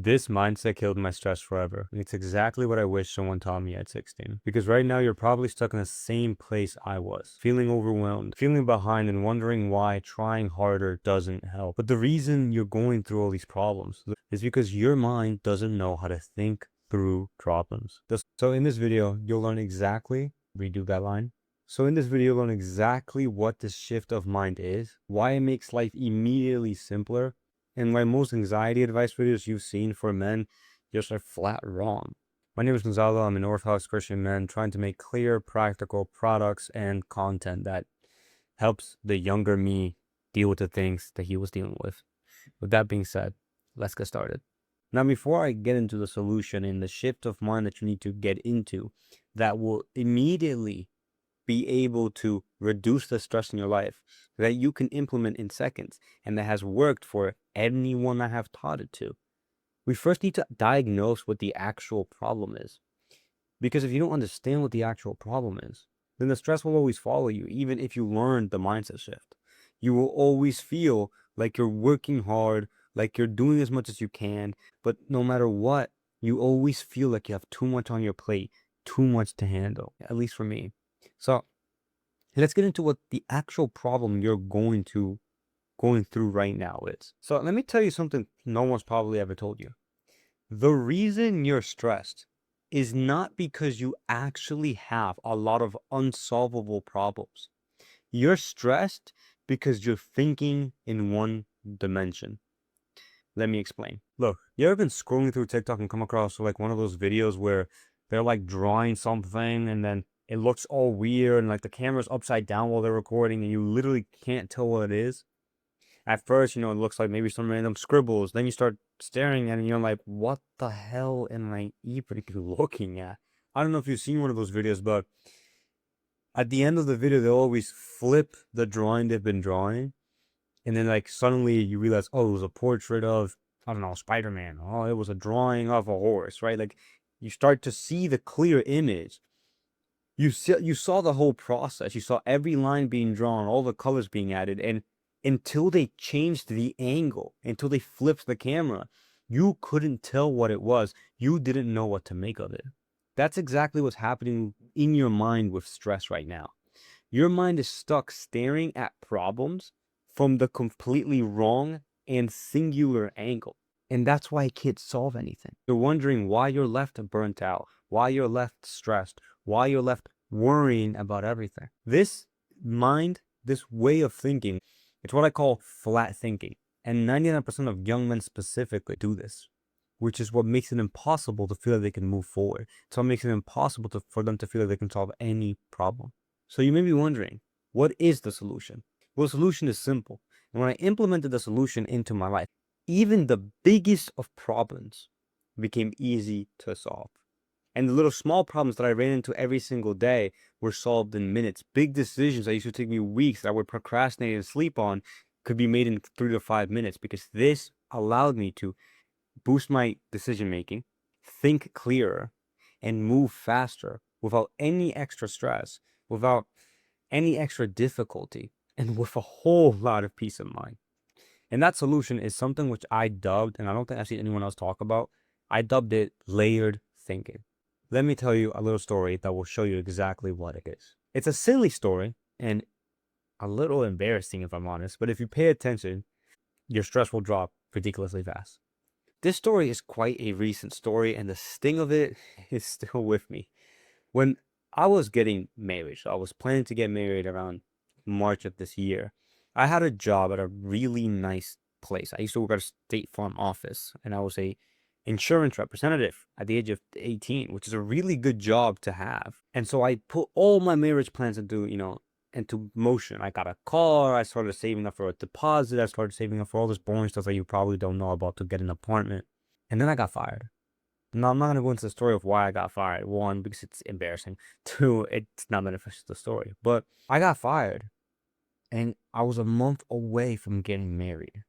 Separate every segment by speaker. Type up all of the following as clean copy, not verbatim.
Speaker 1: This mindset killed my stress forever. And it's exactly what I wish someone taught me at 16. Because right now you're probably stuck in the same place I was, feeling overwhelmed, feeling behind, and wondering why trying harder doesn't help. But the reason you're going through all these problems is because your mind doesn't know how to think through problems. So in this video, you'll learn exactly, redo that line. So in this video, you'll learn exactly what this shift of mind is, why it makes life immediately simpler, and why most anxiety advice videos you've seen for men just are flat wrong. My name is Gonzalo. I'm an Orthodox Christian man trying to make clear, practical products and content that helps the younger me deal with the things that he was dealing with. With that being said, let's get started. Now, before I get into the solution and the shift of mind that you need to get into that will immediately be able to reduce the stress in your life that you can implement in seconds and that has worked for anyone I have taught it to. We first need to diagnose what the actual problem is. Because if you don't understand what the actual problem is, then the stress will always follow you, even if you learn the mindset shift. You will always feel like you're working hard, like you're doing as much as you can, but no matter what, you always feel like you have too much on your plate, too much to handle, at least for me. So let's get into what the actual problem you're going through right now is. So let me tell you something no one's probably ever told you. The reason you're stressed is not because you actually have a lot of unsolvable problems. You're stressed because you're thinking in one dimension. Let me explain. Look, you ever been scrolling through TikTok and come across like one of those videos where they're like drawing something and then it looks all weird and like the camera's upside down while they're recording and you literally can't tell what it is? At first, it looks like maybe some random scribbles. Then you start staring at it and you're like, what the hell am I even looking at? I don't know if you've seen one of those videos, but at the end of the video, they'll always flip the drawing they've been drawing. And then like suddenly you realize, oh, it was a portrait of, I don't know, Spider-Man. Oh, it was a drawing of a horse, right? Like you start to see the clear image. You saw the whole process. You saw every line being drawn, all the colors being added. And until they changed the angle, until they flipped the camera, you couldn't tell what it was. You didn't know what to make of it. That's exactly what's happening in your mind with stress right now. Your mind is stuck staring at problems from the completely wrong and singular angle. And that's why it can't solve anything. You're wondering why you're left burnt out, why you're left stressed, why you're left worrying about everything. This mind, this way of thinking, it's what I call flat thinking. And 99% of young men specifically do this, which is what makes it impossible to feel that they can move forward. It's what makes it impossible for them to feel that they can solve any problem. So you may be wondering, what is the solution? Well, the solution is simple. And when I implemented the solution into my life, even the biggest of problems became easy to solve. And the little small problems that I ran into every single day were solved in minutes. Big decisions that used to take me weeks that I would procrastinate and sleep on could be made in 3 to 5 minutes because this allowed me to boost my decision making, think clearer, and move faster without any extra stress, without any extra difficulty, and with a whole lot of peace of mind. And that solution is something which I dubbed, and I don't think I've seen anyone else talk about, I dubbed it layered thinking. Let me tell you a little story that will show you exactly what it is. It's a silly story and a little embarrassing if I'm honest, but if you pay attention, your stress will drop ridiculously fast. This story is quite a recent story and the sting of it is still with me. When I was getting married, so I was planning to get married around March of this year, I had a job at a really nice place. I used to work at a State Farm office and I was a insurance representative at the age of 18, which is a really good job to have. And so I put all my marriage plans into motion. I got a car, I started saving up for a deposit, I started saving up for all this boring stuff that you probably don't know about to get an apartment. And then I got fired. Now, I'm not going to go into the story of why I got fired. One, because it's embarrassing. Two, it's not beneficial to the story. But I got fired and I was a month away from getting married.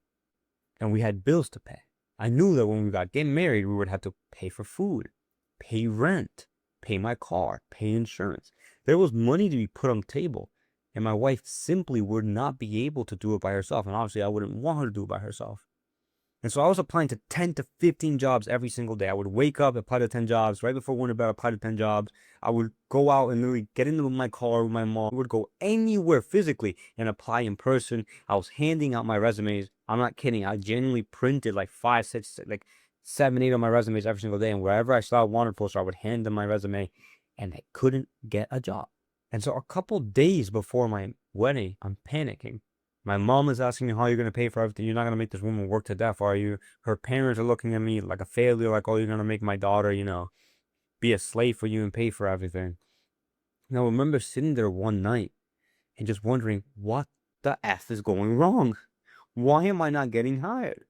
Speaker 1: And we had bills to pay. I knew that when we got getting married, we would have to pay for food, pay rent, pay my car, pay insurance. There was money to be put on the table. And my wife simply would not be able to do it by herself. And obviously, I wouldn't want her to do it by herself. And so I was applying to 10 to 15 jobs every single day. I would wake up, apply to 10 jobs. Right before going to bed, apply to 10 jobs. I would go out and literally get into my car with my mom. I would go anywhere physically and apply in person. I was handing out my resumes. I'm not kidding. I genuinely printed like 5, 6, like 7, 8 of my resumes every single day. And wherever I saw a wanted poster, I would hand them my resume. And I couldn't get a job. And so a couple days before my wedding, I'm panicking. My mom is asking me how you're going to pay for everything. You're not going to make this woman work to death, are you? Her parents are looking at me like a failure, like, oh, you're going to make my daughter, be a slave for you and pay for everything. Now, I remember sitting there one night and just wondering, what the F is going wrong? Why am I not getting hired?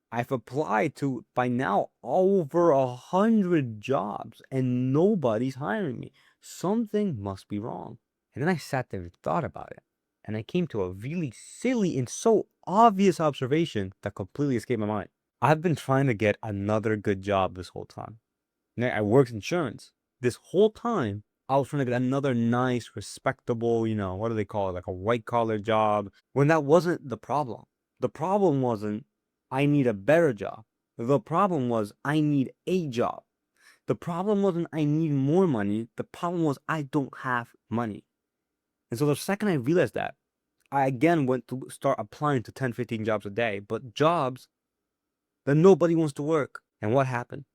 Speaker 1: I've applied to, by now, over 100 jobs and nobody's hiring me. Something must be wrong. And then I sat there and thought about it. And I came to a really silly and so obvious observation that completely escaped my mind. I've been trying to get another good job this whole time. Now, I worked insurance. This whole time, I was trying to get another nice, respectable, what do they call it? Like a white collar job. When that wasn't the problem. The problem wasn't, I need a better job. The problem was, I need a job. The problem wasn't, I need more money. The problem was, I don't have money. And so the second I realized that, I again went to start applying to 10, 15 jobs a day, but jobs that nobody wants to work. And what happened?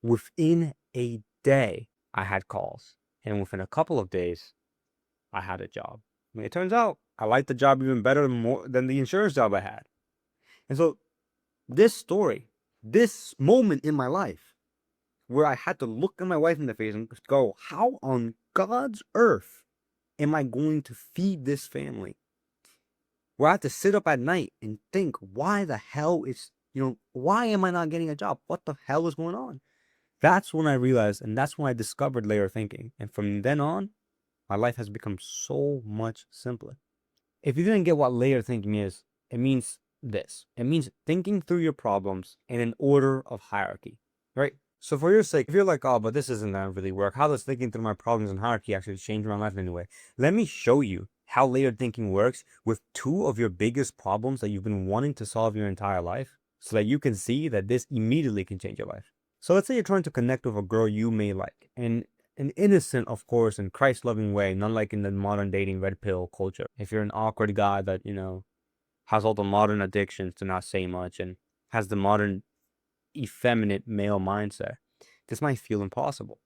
Speaker 1: Within a day, I had calls. And within a couple of days, I had a job. I mean, it turns out I liked the job even better than the insurance job I had. And so this story, this moment in my life, where I had to look at my wife in the face and go, how on God's earth am I going to feed this family? Where I had to sit up at night and think, why the hell why am I not getting a job? What the hell is going on? That's when I realized, and that's when I discovered layer thinking. And from then on, my life has become so much simpler. If you didn't get what layer thinking is, it means this. It means thinking through your problems in an order of hierarchy, right? So for your sake, if you're like, oh, but this isn't going to really work, how does thinking through my problems in hierarchy actually change my life in any way? Let me show you how layered thinking works with 2 of your biggest problems that you've been wanting to solve your entire life, so that you can see that this immediately can change your life. So let's say you're trying to connect with a girl you may like, and an innocent, of course, and Christ-loving way, not like in the modern dating red pill culture. If you're an awkward guy that, has all the modern addictions to not say much and has the modern effeminate male mindset, this might feel impossible.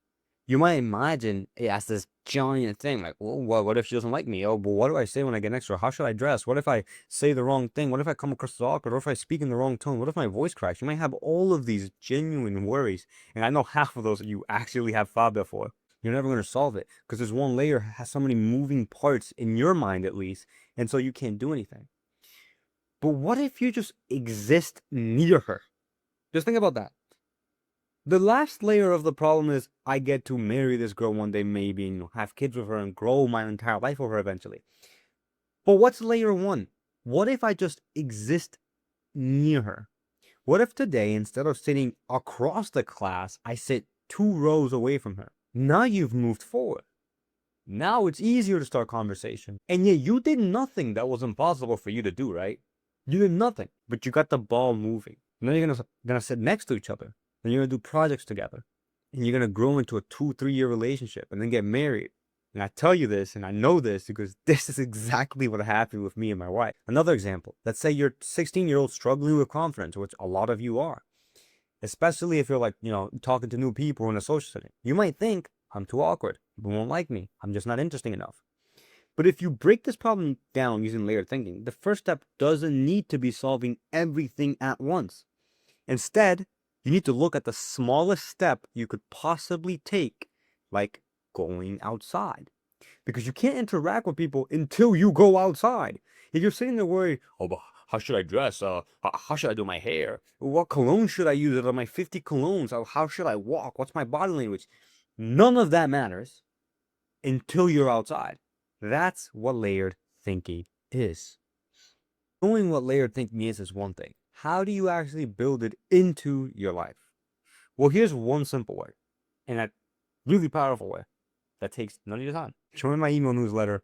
Speaker 1: You might imagine it as this giant thing, like, well, what if she doesn't like me? Oh, but what do I say when I get next to her? How should I dress? What if I say the wrong thing? What if I come across as awkward? What if I speak in the wrong tone? What if my voice cracks? You might have all of these genuine worries, and I know half of those you actually have thought before. You're never going to solve it, because this one layer has so many moving parts in your mind, at least, and so you can't do anything. But what if you just exist near her? Just think about that. The last layer of the problem is I get to marry this girl one day, maybe, and have kids with her and grow my entire life with her eventually. But what's layer 1? What if I just exist near her? What if today, instead of sitting across the class, I sit 2 rows away from her? Now you've moved forward. Now it's easier to start conversation. And yet you did nothing that was impossible for you to do, right? You did nothing, but you got the ball moving. Now you're gonna sit next to each other. Then you're gonna do projects together. And you're gonna grow into a 2-3 year relationship and then get married. And I tell you this, and I know this because this is exactly what happened with me and my wife. Another example, let's say you're 16-year-old struggling with confidence, which a lot of you are. Especially if you're like, talking to new people in a social setting. You might think, I'm too awkward. People won't like me. I'm just not interesting enough. But if you break this problem down using layered thinking, the first step doesn't need to be solving everything at once. Instead, you need to look at the smallest step you could possibly take, like going outside. Because you can't interact with people until you go outside. If you're sitting there worried, oh, but how should I dress? How should I do my hair? What cologne should I use out of my 50 colognes? How should I walk? What's my body language? None of that matters until you're outside. That's what layered thinking is. Knowing what layered thinking is one thing. How do you actually build it into your life? Well, here's one simple way, and a really powerful way that takes none of your time. Join my email newsletter.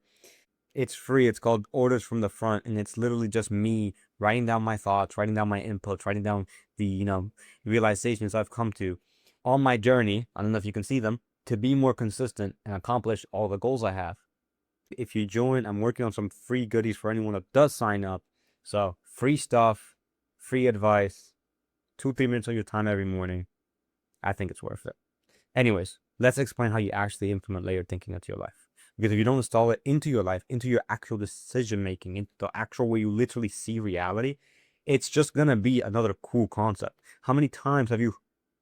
Speaker 1: It's free. It's called Orders from the Front, and it's literally just me writing down my thoughts, writing down my inputs, writing down the, realizations I've come to on my journey. I don't know if you can see them, to be more consistent and accomplish all the goals I have. If you join, I'm working on some free goodies for anyone that does sign up. So free stuff, free advice, 2-3 minutes of your time every morning. I think it's worth it. Anyways, let's explain how you actually implement layered thinking into your life. Because if you don't install it into your life, into your actual decision making, into the actual way you literally see reality, it's just gonna be another cool concept. How many times have you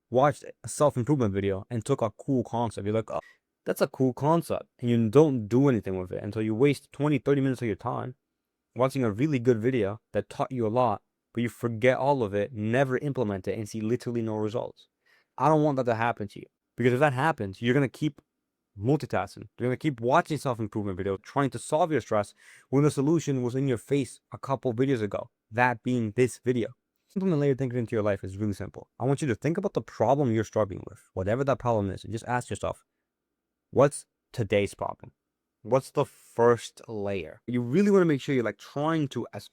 Speaker 1: watched a self-improvement video and took a cool concept? You're like, oh, that's a cool concept. And you don't do anything with it until you waste 20-30 minutes of your time watching a really good video that taught you a lot, but you forget all of it, never implement it, and see literally no results. I don't want that to happen to you. Because if that happens, you're going to keep multitasking. You're going to keep watching self-improvement videos, trying to solve your stress when the solution was in your face a couple videos ago. That being this video. Implement layered thinking into your life is really simple. I want you to think about the problem you're struggling with, whatever that problem is, and just ask yourself, what's today's problem? What's the first layer? You really want to make sure you're like trying to, as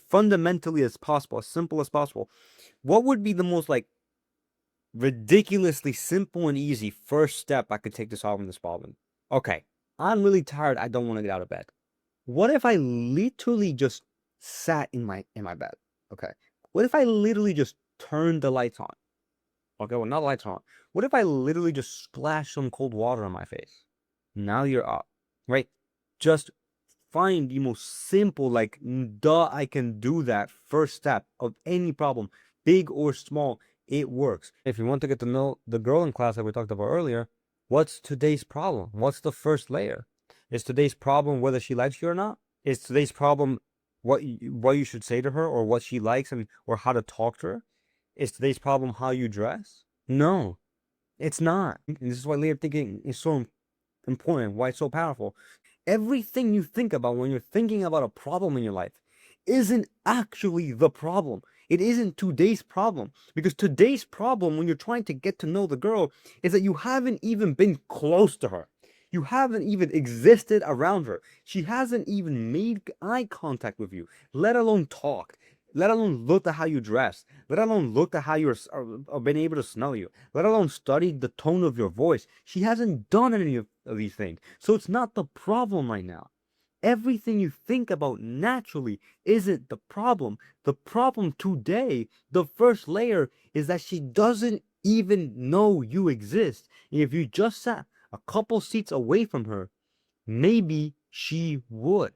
Speaker 1: fundamentally as possible, as simple as possible. What would be the most like ridiculously simple and easy first step I could take to solving this problem? Okay, I'm really tired. I don't want to get out of bed. What if I literally just sat in my bed? Okay. What if I literally just turned the lights on? Okay, well, not the lights on. What if I literally just splashed some cold water on my face? Now you're up, right? Just find the most simple, like, duh, I can do that first step of any problem, big or small. It works. If you want to get to know the girl in class that we talked about earlier, what's today's problem? What's the first layer? Is today's problem whether she likes you or not? Is today's problem what you should say to her, or what she likes, and or how to talk to her? Is today's problem how you dress? No, it's not. And this is why layered thinking is so important, why it's so powerful. Everything you think about when you're thinking about a problem in your life isn't actually the problem. It isn't today's problem. Because today's problem, when you're trying to get to know the girl, is that you haven't even been close to her. You haven't even existed around her. She hasn't even made eye contact with you, let alone talked, let alone looked at how you dress, let alone looked at how you're been able to smell you, let alone studied the tone of your voice. She hasn't done any of these things. So it's not the problem right now. Everything you think about naturally isn't the problem. The problem today, the first layer, is that she doesn't even know you exist. And if you just sat a couple seats away from her, maybe she would.